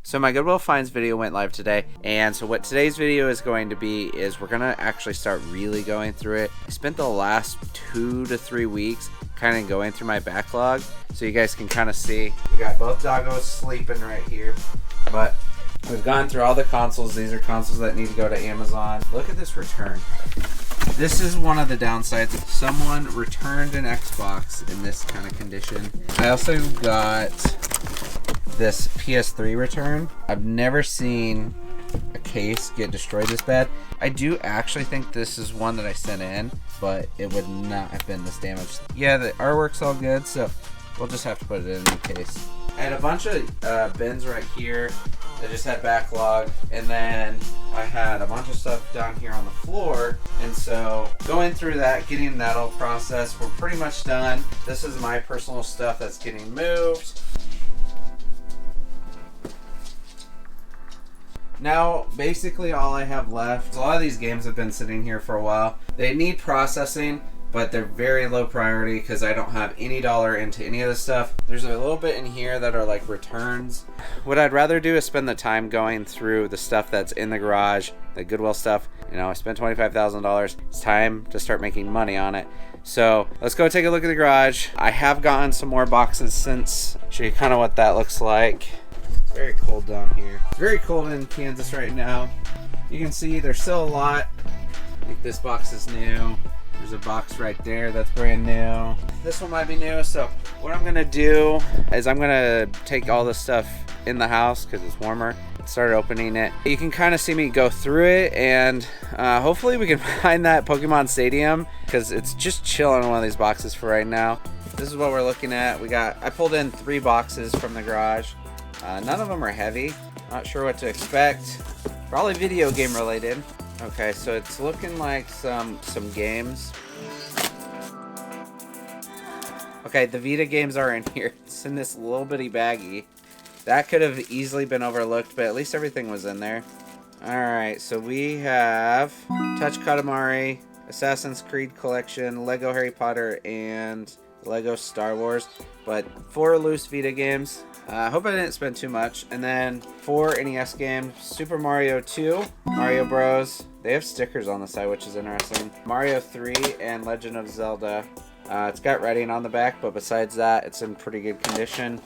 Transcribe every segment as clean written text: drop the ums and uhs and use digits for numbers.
So my Goodwill finds video went live today, and so what today's video is going to be is we're gonna actually start really going through it. I spent the last 2 to 3 weeks kind of going through my backlog, so you guys can kind of see. We got both doggos sleeping right here, but we've gone through all the consoles. These are consoles that need to go to Amazon. Look at this return. This is one of the downsides. Someone returned an Xbox in this kind of condition. I also got this PS3 return. I've never seen a case get destroyed this bad. I do actually think this is one that I sent in, but it would not have been this damaged. Yeah, the artwork's all good, so we'll just have to put it in a case. I had a bunch of bins right here that just had backlog, and then I had a bunch of stuff down here on the floor, and so going through that, getting that all processed, we're pretty much done. This is my personal stuff that's getting moved. Now, basically all I have left, a lot of these games have been sitting here for a while. They need processing, but they're very low priority because I don't have any dollar into any of this stuff. There's a little bit in here that are like returns. What I'd rather do is spend the time going through the stuff that's in the garage, the Goodwill stuff. You know, I spent $25,000. It's time to start making money on it. So let's go take a look at the garage. I have gotten some more boxes since. Show you kind of what that looks like. It's very cold down here. It's very cold in Kansas right now. You can see there's still a lot. I think this box is new. There's a box right there that's brand new. This one might be new, so what I'm gonna do is I'm gonna take all this stuff in the house because it's warmer, start opening it. You can kind of see me go through it, and hopefully we can find that Pokemon Stadium because it's just chilling in one of these boxes for right now. This is what we're looking at. I pulled in 3 boxes from the garage. None of them are heavy. Not sure what to expect. Probably video game related. Okay, so it's looking like some games. Okay, the Vita games are in here. It's in this little bitty baggie. That could have easily been overlooked, but at least everything was in there. Alright, so we have Touch Katamari, Assassin's Creed Collection, Lego Harry Potter, and Lego Star Wars. But 4 loose Vita games. I hope I didn't spend too much. And then 4 NES games. Super Mario 2, Mario Bros. They have stickers on the side, which is interesting. Mario 3 and Legend of Zelda. It's got writing on the back, but besides that, it's in pretty good condition.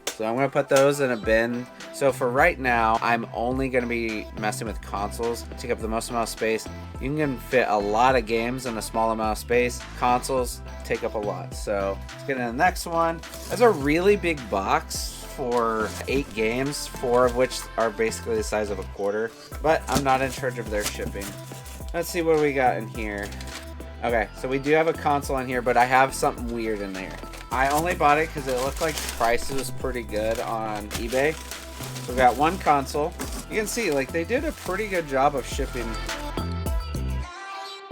So I'm going to put those in a bin. So for right now, I'm only going to be messing with consoles. Take up the most amount of space. You can fit a lot of games in a small amount of space. Consoles take up a lot. So let's get into the next one. That's a really big box for 8 games, 4 of which are basically the size of a quarter. But I'm not in charge of their shipping. Let's see what we got in here. Okay, so we do have a console in here, but I have something weird in there. I only bought it because it looked like the price was pretty good on eBay. So we got one console. You can see, like, they did a pretty good job of shipping.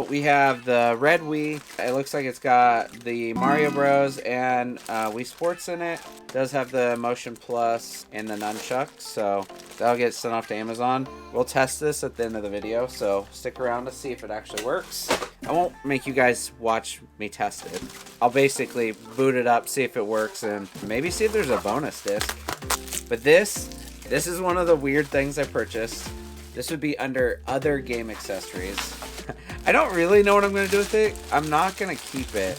We have the red Wii. It looks like it's got the Mario Bros. And Wii Sports in it. It does have the Motion Plus and the nunchucks, so that'll get sent off to Amazon. We'll test this at the end of the video, so stick around to see if it actually works. I won't make you guys watch me test it. I'll basically boot it up, see if it works, and maybe see if there's a bonus disc. But this is one of the weird things I purchased. This would be under other game accessories. I don't really know what I'm going to do with it. I'm not going to keep it.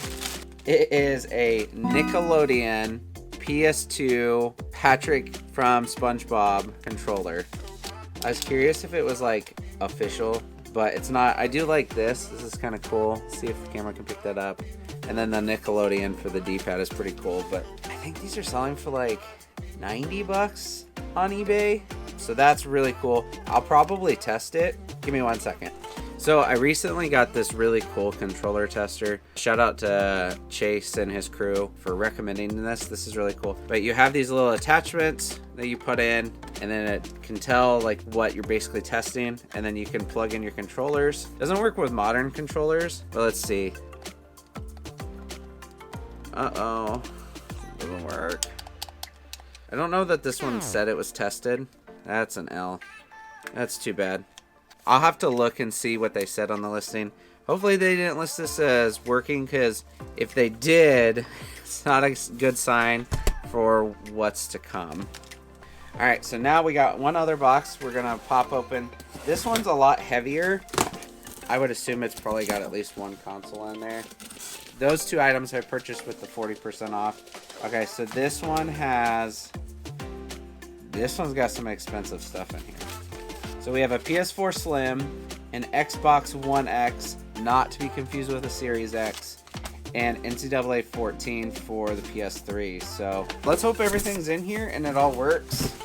It is a Nickelodeon PS2 Patrick from SpongeBob controller. I was curious if it was like official, but it's not. I do like this. This is kind of cool. See if the camera can pick that up. And then the Nickelodeon for the D-pad is pretty cool, but I think these are selling for like 90 bucks on eBay. So that's really cool. I'll probably test it. Give me 1 second. So I recently got this really cool controller tester. Shout out to Chase and his crew for recommending this. This is really cool. But you have these little attachments that you put in, and then it can tell like what you're basically testing, and then you can plug in your controllers. Doesn't work with modern controllers, but let's see. Uh-oh. Doesn't work. I don't know that this one said it was tested. That's an L. That's too bad. I'll have to look and see what they said on the listing. Hopefully they didn't list this as working, because if they did, it's not a good sign for what's to come. Alright, so now we got one other box we're gonna pop open. This one's a lot heavier. I would assume it's probably got at least one console in there. Those two items I purchased with the 40% off. Okay, so this one's got some expensive stuff in here. So we have a PS4 Slim, an Xbox One X, not to be confused with a Series X, and NCAA 14 for the PS3. So let's hope everything's in here and it all works.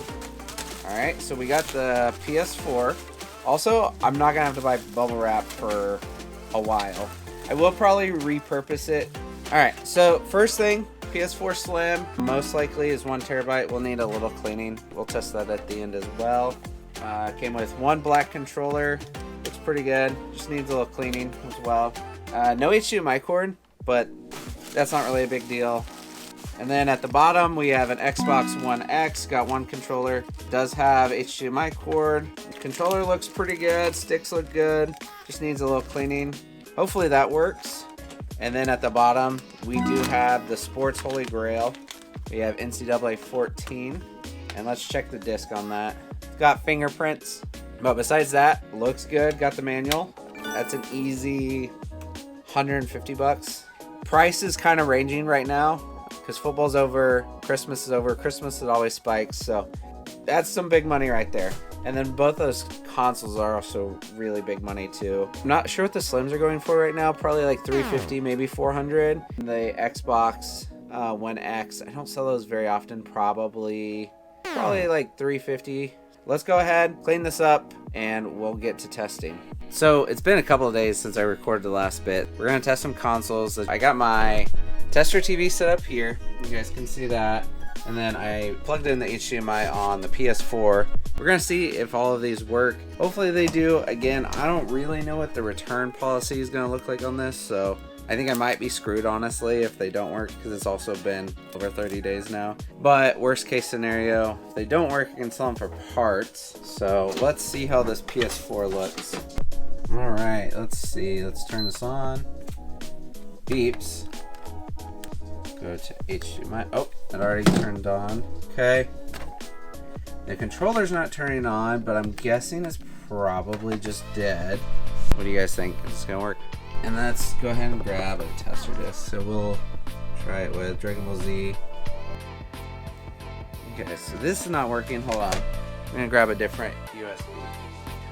Alright, so we got the PS4. Also, I'm not gonna have to buy bubble wrap for a while. I will probably repurpose it. Alright, so first thing, PS4 Slim, most likely is 1 terabyte. We'll need a little cleaning. We'll test that at the end as well. Came with one black controller. Looks pretty good. Just needs a little cleaning as well. No HDMI cord, but that's not really a big deal. And then at the bottom, we have an Xbox One X. Got one controller. Does have HDMI cord. Controller looks pretty good. Sticks look good. Just needs a little cleaning. Hopefully that works. And then at the bottom, we do have the Sports Holy Grail. We have NCAA 14. And let's check the disc on that. It's got fingerprints. But besides that, looks good. Got the manual. That's an easy 150 bucks. Price is kind of ranging right now because football's over, Christmas is over. Christmas it always spikes, so that's some big money right there. And then both those consoles are also really big money too. I'm not sure what the Slims are going for right now. Probably like 350, maybe 400. The Xbox One X, I don't sell those very often. Probably like 350. Let's go ahead, clean this up, and we'll get to testing. So it's been a couple of days since I recorded the last bit. We're gonna test some consoles. I got my tester TV set up here. You guys can see that. And then I plugged in the HDMI on the PS4. We're gonna see if all of these work. Hopefully they do. Again, I don't really know what the return policy is gonna look like on this, so I think I might be screwed, honestly, if they don't work, because it's also been over 30 days now. But worst case scenario, if they don't work, I can sell them for parts. So let's see how this PS4 looks. All right, let's see. Let's turn this on. Beeps. Go to HDMI. Oh, it already turned on. Okay. The controller's not turning on, but I'm guessing it's probably just dead. What do you guys think? Is this gonna work? And let's go ahead and grab a tester disc. So we'll try it with Dragon Ball Z. Okay, so this is not working. Hold on. I'm gonna grab a different USB.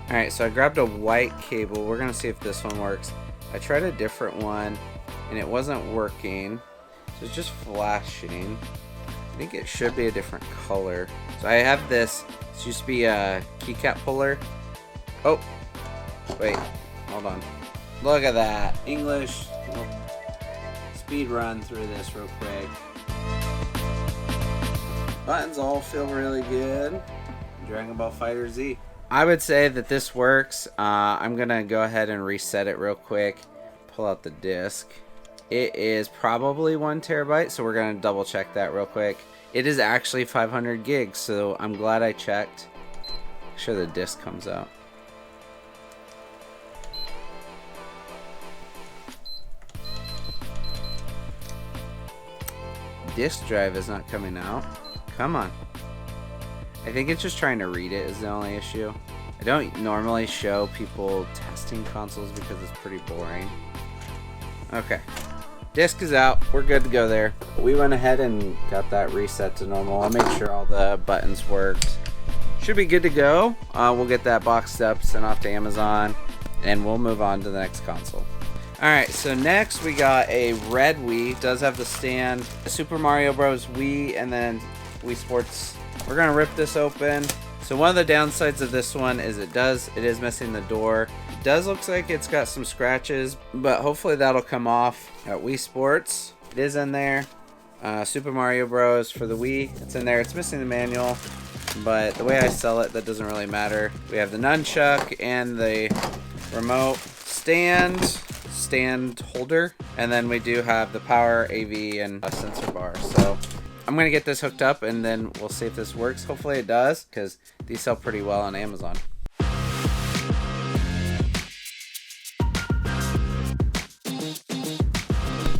Alright, so I grabbed a white cable. We're gonna see if this one works. I tried a different one and it wasn't working. So it's just flashing. I think it should be a different color. So I have this. This used to be a keycap puller. Oh, wait, hold on. Look at that. English. We'll speed run through this real quick. Buttons all feel really good. Dragon Ball Fighter Z. I would say that this works. I'm going to go ahead and reset it real quick. Pull out the disc. It is probably 1 terabyte, so we're going to double check that real quick. It is actually 500 gigs, so I'm glad I checked. Make sure the disc comes out. Disk drive is not coming out. Come on. I think it's just trying to read it is the only issue. I don't normally show people testing consoles because it's pretty boring. Okay. Disk is out. We're good to go there. We went ahead and got that reset to normal. I'll make sure all the buttons worked. Should be good to go. We'll get that boxed up, sent off to Amazon, and we'll move on to the next console. Alright, so next we got a red Wii. It does have the stand, a Super Mario Bros. Wii, and then Wii Sports. We're going to rip this open. So one of the downsides of this one is it is missing the door. It does look like it's got some scratches, but hopefully that'll come off. Got Wii Sports. It is in there. Super Mario Bros. For the Wii. It's in there. It's missing the manual, but the way I sell it, that doesn't really matter. We have the nunchuck and the remote stand holder, and then we do have the power, AV, and a sensor bar. So I'm gonna get this hooked up and then we'll see if this works. Hopefully it does, because these sell pretty well on Amazon.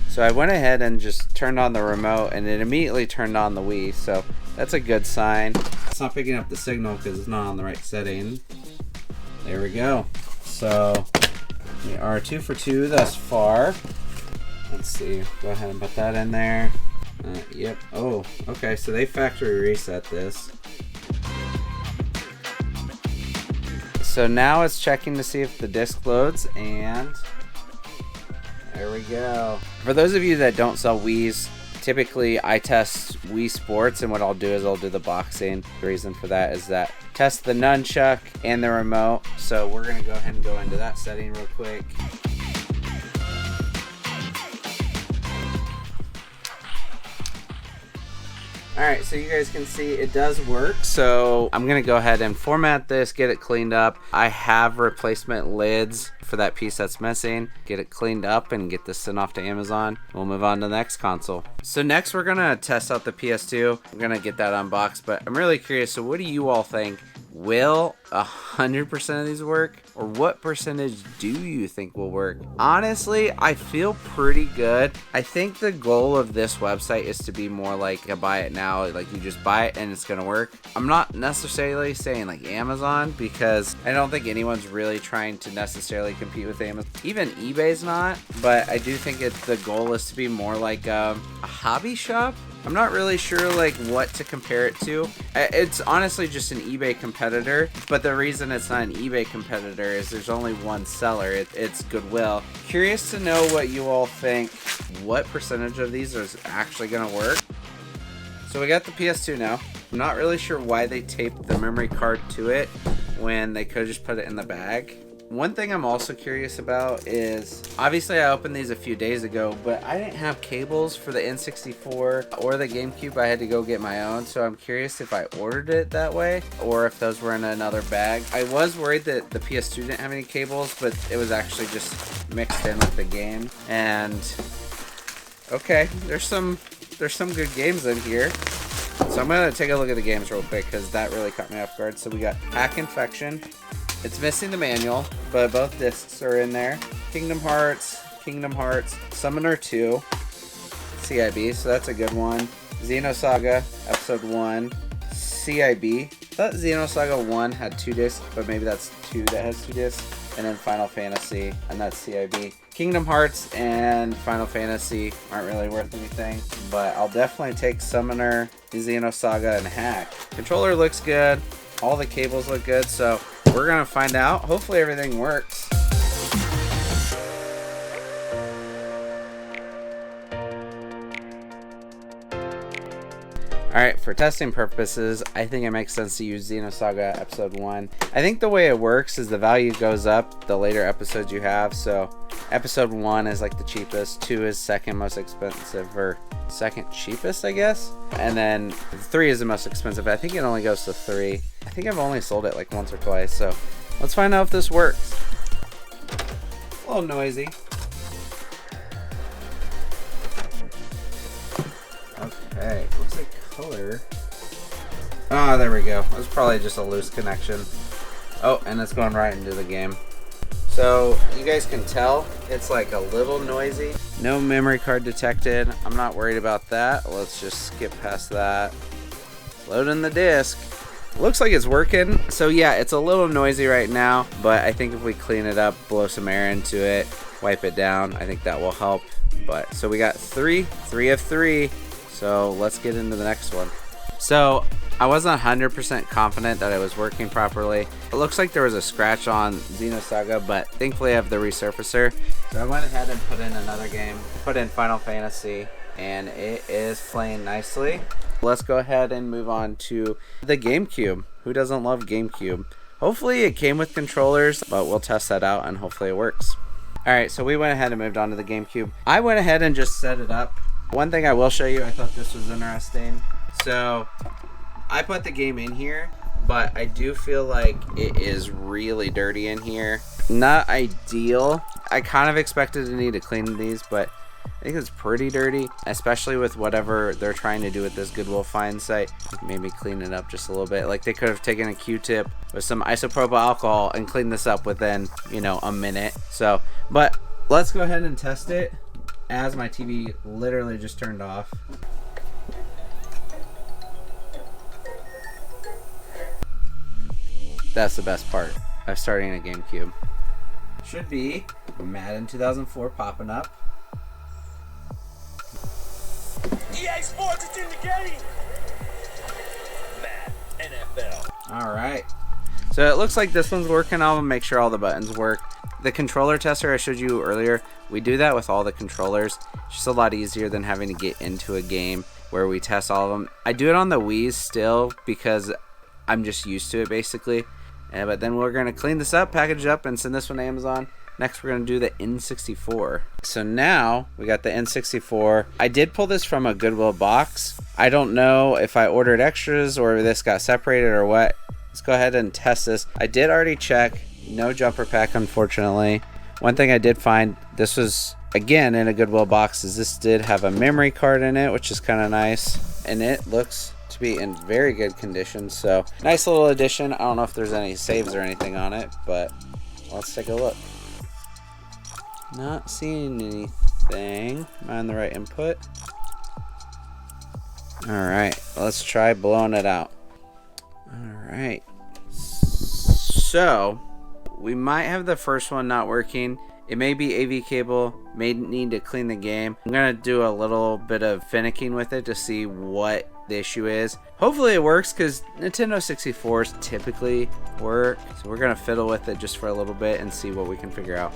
So I went ahead and just turned on the remote and it immediately turned on the Wii, so that's a good sign. It's not picking up the signal because it's not on the right setting. There we go. So we are 2 for 2 thus far. Let's see. Go ahead and put that in there. Yep. Oh, okay. So they factory reset this. So now it's checking to see if the disc loads, and there we go. For those of you that don't sell Wii's, typically I test Wii Sports, and what I'll do is I'll do the boxing. The reason for that is that test the nunchuck and the remote. So we're gonna go ahead and go into that setting real quick. Alright, so you guys can see it does work. So I'm going to go ahead and format this, get it cleaned up. I have replacement lids for that piece that's missing. Get it cleaned up and get this sent off to Amazon. We'll move on to the next console. So next we're going to test out the PS2. I'm going to get that unboxed, but I'm really curious. So what do you all think? Will 100% of these work? Or what percentage do you think will work? Honestly, I feel pretty good. I think the goal of this website is to be more like a buy it now. Like you just buy it and it's gonna work. I'm not necessarily saying like Amazon, because I don't think anyone's really trying to necessarily compete with Amazon. Even eBay's not, but I do think the goal is to be more like a hobby shop. I'm not really sure like what to compare it to. It's honestly just an eBay competitor, but the reason it's not an eBay competitor is there's only one seller. It's Goodwill. Curious to know what you all think. What percentage of these is actually gonna work? So we got the PS2 now. I'm not really sure why they taped the memory card to it when they could have just put it in the bag. One thing I'm also curious about is, obviously I opened these a few days ago, but I didn't have cables for the N64 or the GameCube. I had to go get my own, so I'm curious if I ordered it that way or if those were in another bag. I was worried that the PS2 didn't have any cables, but it was actually just mixed in with the game. And okay, there's some good games in here. So I'm gonna take a look at the games real quick because that really caught me off guard. So we got Hack Infection. It's missing the manual, but both discs are in there. Kingdom Hearts, Summoner 2, CIB, so that's a good one. Xenosaga, Episode 1, CIB. I thought Xenosaga 1 had 2 discs, but maybe that's 2 that has 2 discs. And then Final Fantasy, and that's CIB. Kingdom Hearts and Final Fantasy aren't really worth anything, but I'll definitely take Summoner, Xenosaga, and Hack. Controller looks good, all the cables look good, so we're gonna find out. Hopefully everything works. Alright, for testing purposes, I think it makes sense to use Xenosaga Episode 1. I think the way it works is the value goes up the later episodes you have, so Episode 1 is like the cheapest, 2 is second most expensive, or second cheapest, I guess. And then 3 is the most expensive. I think it only goes to 3. I think I've only sold it like once or twice, so let's find out if this works. A little noisy. Okay, looks like color. Ah, there we go. It was probably just a loose connection. Oh, and it's going right into the game. So you guys can tell it's like a little noisy. No memory card detected. I'm not worried about that. Let's just skip past that. Loading the disc. Looks like it's working. So yeah, it's a little noisy right now, but I think if we clean it up, blow some air into it, wipe it down, I think that will help. But so we got 3 of 3. So let's get into the next one. So I wasn't 100% confident that it was working properly. It looks like there was a scratch on Xenosaga, but thankfully I have the resurfacer. So I went ahead and put in another game, put in Final Fantasy, and it is playing nicely. Let's go ahead and move on to the GameCube. Who doesn't love GameCube? Hopefully it came with controllers, but we'll test that out and hopefully it works. Alright, so we went ahead and moved on to the GameCube. I went ahead and just set it up. One thing I will show you, I thought this was interesting. So I put the game in here, but I do feel like it is really dirty in here. Not ideal. I kind of expected to need to clean these, but I think it's pretty dirty, especially with whatever they're trying to do with this Goodwill find site. Maybe clean it up just a little bit. Like they could have taken a Q-tip with some isopropyl alcohol and cleaned this up within, you know, a minute. So, but let's go ahead and test it as my TV literally just turned off. That's the best part of starting a GameCube. Should be Madden 2004 popping up. EA Sports is in the game. Madden NFL. Alright. So it looks like this one's working. I'll make sure all the buttons work. The controller tester I showed you earlier, we do that with all the controllers. It's just a lot easier than having to get into a game where we test all of them. I do it on the Wii's still because I'm just used to it basically. But then we're going to clean this up, package it up, and send this one to Amazon. Next, we're going to do the N64. So now we got the N64. I did pull this from a Goodwill box. I don't know if I ordered extras or if this got separated or what. Let's go ahead and test this. I did already check. No jumper pack, unfortunately. One thing I did find, this was, again, in a Goodwill box, is this did have a memory card in it, which is kind of nice. And it looks to be in very good condition. So, nice little addition. I don't know if there's any saves or anything on it, but let's take a look. Not seeing anything. Am I on the right input? Alright, let's try blowing it out. Alright. So, we might have the first one not working. It may be AV cable, may need to clean the game. I'm going to do a little bit of finicking with it to see what the issue is. Hopefully it works because Nintendo 64s typically work. So we're going to fiddle with it just for a little bit and see what we can figure out.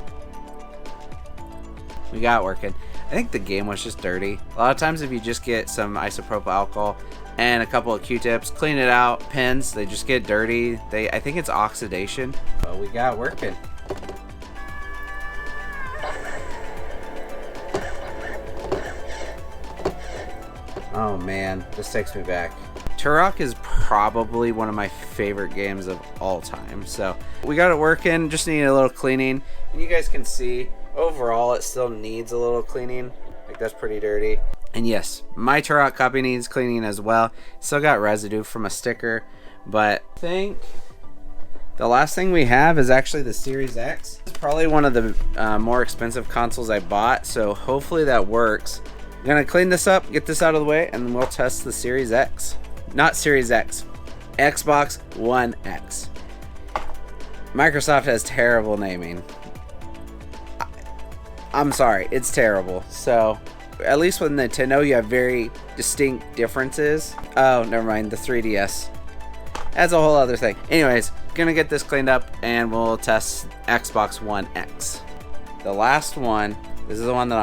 We got it working. I think the game was just dirty. A lot of times if you just get some isopropyl alcohol and a couple of Q-tips, clean it out, pins, they just get dirty. I think it's oxidation, but we got it working. Oh man, this takes me back. Turok is probably one of my favorite games of all time. So we got it working, just need a little cleaning. And you guys can see, overall it still needs a little cleaning. Like that's pretty dirty. And yes, my Turok copy needs cleaning as well. Still got residue from a sticker. But I think the last thing we have is actually the Series X. It's probably one of the more expensive consoles I bought. So hopefully that works. I'm gonna clean this up, get this out of the way, and then we'll test the Series X. Not Series X, Xbox One X. Microsoft has terrible naming. I'm sorry, it's terrible. So, at least with Nintendo, you have very distinct differences. Oh, never mind, the 3DS. That's a whole other thing. Anyways, gonna get this cleaned up, and we'll test Xbox One X. The last one, this is the one that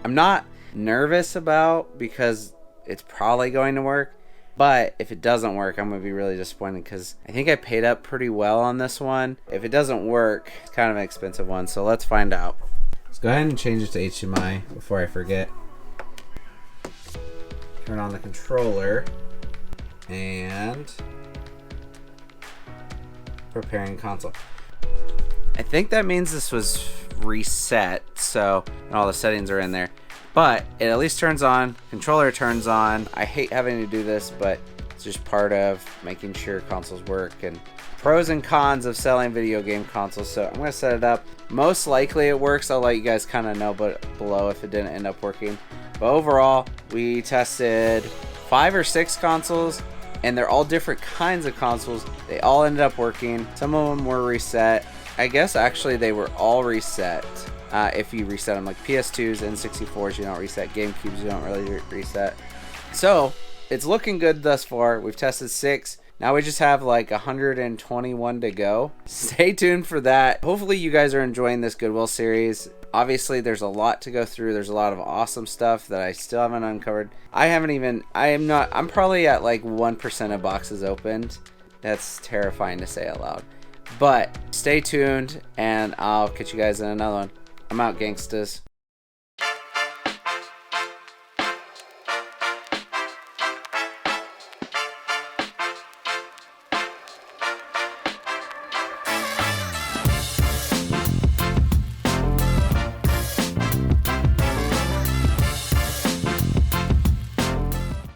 I'm not nervous about because it's probably going to work, but if it doesn't work, I'm going to be really disappointed because I think I paid up pretty well on this one. If it doesn't work, it's kind of an expensive one, so let's find out. Let's go ahead and change it to HDMI before I forget. Turn on the controller and preparing console. I think that means this was reset, so all the settings are in there, but it at least turns on. Controller turns on. I hate having to do this, but it's just part of making sure consoles work and pros and cons of selling video game consoles. So I'm gonna set it up. Most likely it works. I'll let you guys kind of know below if it didn't end up working. But overall, we tested 5 or 6 consoles, and they're all different kinds of consoles. They all ended up working. Some of them were reset. I guess actually they were all reset. If you reset them, like PS2s, N64s, you don't reset. GameCubes, you don't really reset. So it's looking good thus far. We've tested 6. Now we just have like 121 to go. Stay tuned for that. Hopefully you guys are enjoying this Goodwill series. Obviously there's a lot to go through. There's a lot of awesome stuff that I still haven't uncovered. I'm probably at like 1% of boxes opened. That's terrifying to say out loud. But stay tuned, and I'll catch you guys in another one. I'm out, gangstas.